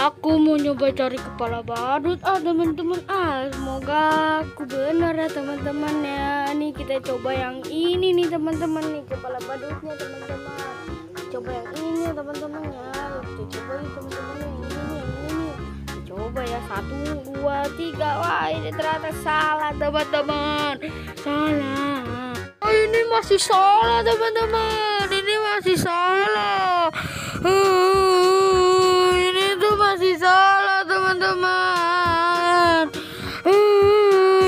Aku mau nyoba cari kepala badut teman-teman. Semoga aku benar ya teman-teman ya. Nih kita coba yang ini nih teman-teman, nih kepala badutnya teman-teman. Coba yang ini teman-teman ya. Kita coba ya teman-teman yang ini nih. Kita coba ya 1, 2, 3. Wah, ini ternyata salah teman-teman. Salah. Oh, ini masih salah teman-teman. Ini masih salah. Masih salah teman-teman.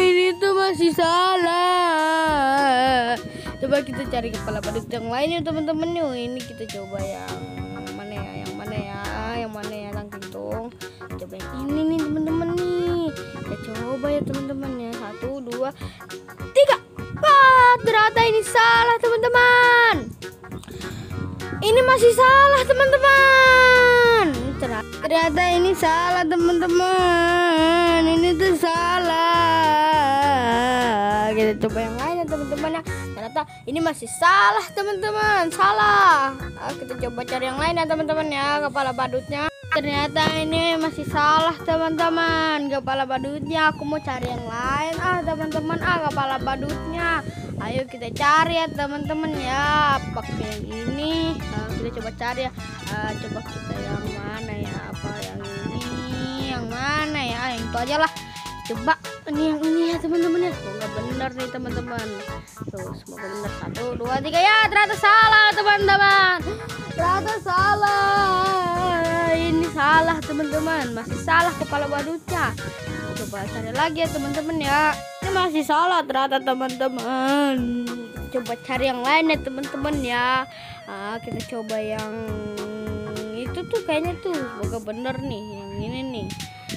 Ini tuh masih salah. Coba kita cari kepala badut yang lain ya teman-teman. Ini kita coba yang mana ya? Yang mana ya Tangkintung? Coba yang ini nih teman-teman nih. Kita coba ya teman-teman ya. 1, 2, 3. Wah, ternyata ini salah teman-teman. Ini masih salah teman-teman. Ternyata ini salah teman-teman. Ini tuh salah. Kita coba yang lain ya teman-teman ya. Ternyata ini masih salah teman-teman. Salah. Kita coba cari yang lain ya teman-teman ya. Kepala badutnya. Ternyata ini masih salah teman-teman. Kepala badutnya. Aku mau cari yang lain teman-teman. Kepala badutnya. Ayo kita cari ya teman-teman ya. Pakai yang ini. Kita coba cari ya. Coba kita yang mana ya? Apa yang ini? Yang mana ya? Yang itu aja lah. Coba ini yang ini ya teman-teman ya. Semoga benar nih teman-teman. Tuh, semoga benar. 1, 2, 3 ya. Ternyata salah teman-teman. Ternyata salah. Ini salah teman-teman. Masih salah kepala badutnya. Coba cari lagi ya teman-teman ya. Ini masih salah ternyata teman-teman. Coba cari yang lain ya teman-teman ya. Kita coba yang itu tuh kayaknya tuh. Semoga bener nih yang ini nih.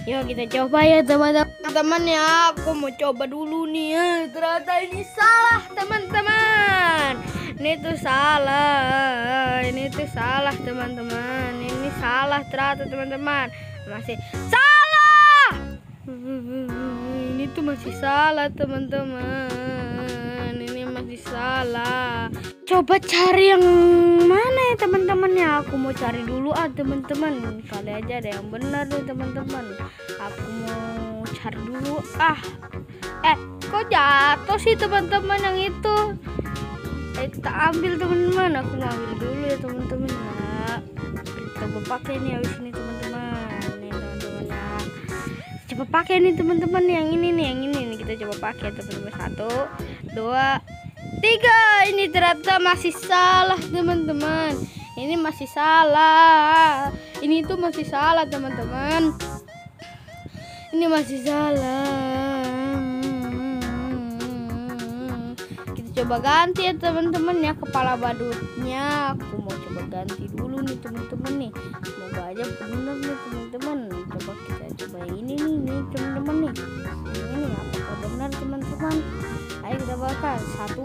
Yuk kita coba ya teman-teman ya. Aku mau coba dulu nih ya. Ternyata ini salah teman-teman. Ini tuh salah. Ini tuh salah teman-teman. Ini salah ternyata teman-teman. Masih salah. Ini tuh masih salah teman-teman. Ini masih salah. Coba cari yang mana ya teman-teman ya. Aku mau cari dulu teman-teman. Kali aja ada yang benar nih teman-teman. Aku mau cari dulu kok jatuh sih teman-teman yang itu. Kita ambil teman-teman. Aku mau ambil dulu ya teman-teman ya. Kita coba pakai nih habis ini teman-teman. Nih teman-teman ya. Coba pakai nih teman-teman yang ini nih, kita coba pakai teman-teman. 1, 2, 3. Ini ternyata masih salah teman-teman. Ini masih salah. Ini tuh masih salah teman-teman. Ini masih salah. Kita coba ganti ya teman-teman ya kepala badutnya. Aku mau coba ganti dulu nih teman-teman nih. Semoga aja benar nih teman-teman. Coba kita coba yang ini nih teman-teman nih. Ini apakah benar teman-teman? Ayo kita bakar. 1,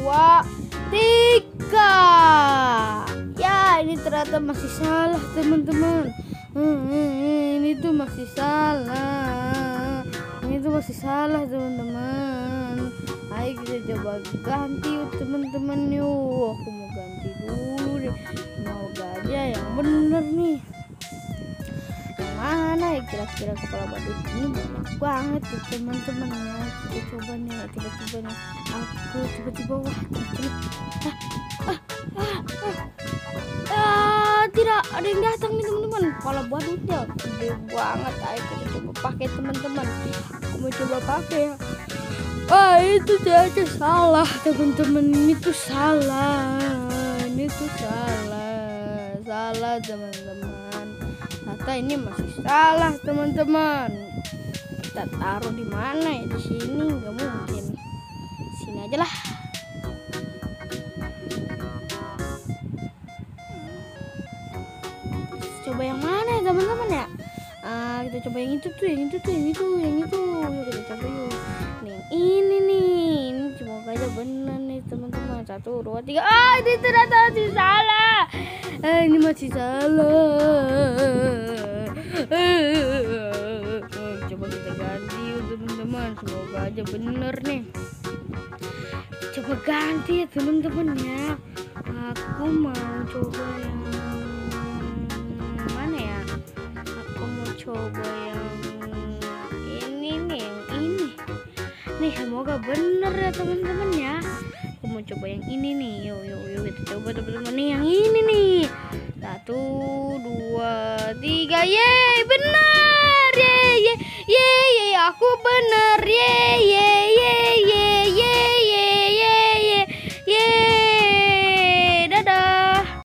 2, 3. Ya, ini ternyata masih salah teman-teman. Ini tuh masih salah. Ini tuh masih salah teman-teman. Ayo kita coba ganti yuk teman-teman yuk. Aku mau ganti dulu deh. Semoga aja yang bener nih. Yang mana ya kira-kira kepala badut ini banyak banget tuh teman-teman ya. Kita coba nih tiba-tiba nih. Aku tiba-tiba tidak ada yang datang nih teman-teman. Kepala badutnya gede banget. Ayo kita coba pakai teman-teman. Aku mau coba pakai ya. Itu aja salah teman-teman. Ini tuh salah. Ini tuh salah teman-teman. Ternyata ini masih salah teman-teman. Kita taruh di mana ya? Di sini nggak mungkin. Sini aja lah. Coba yang mana ya teman-teman ya? Kita coba yang itu tuh. Yuk, kita coba yuk. Nih, ini nih. Ini semoga aja benar nih teman-teman. 1, 2, 3. Ini ternyata masih salah. Ini masih salah. Coba kita ganti yuk teman-teman. Semoga aja bener nih. Coba ganti ya teman-teman ya. Aku mau coba yang mana ya? Nih semoga bener ya teman-teman ya. Aku mau coba yang ini nih. Yuk kita coba teman-teman nih yang ini nih. 1, 2, 3. Yeay, bener. Yeay, aku bener.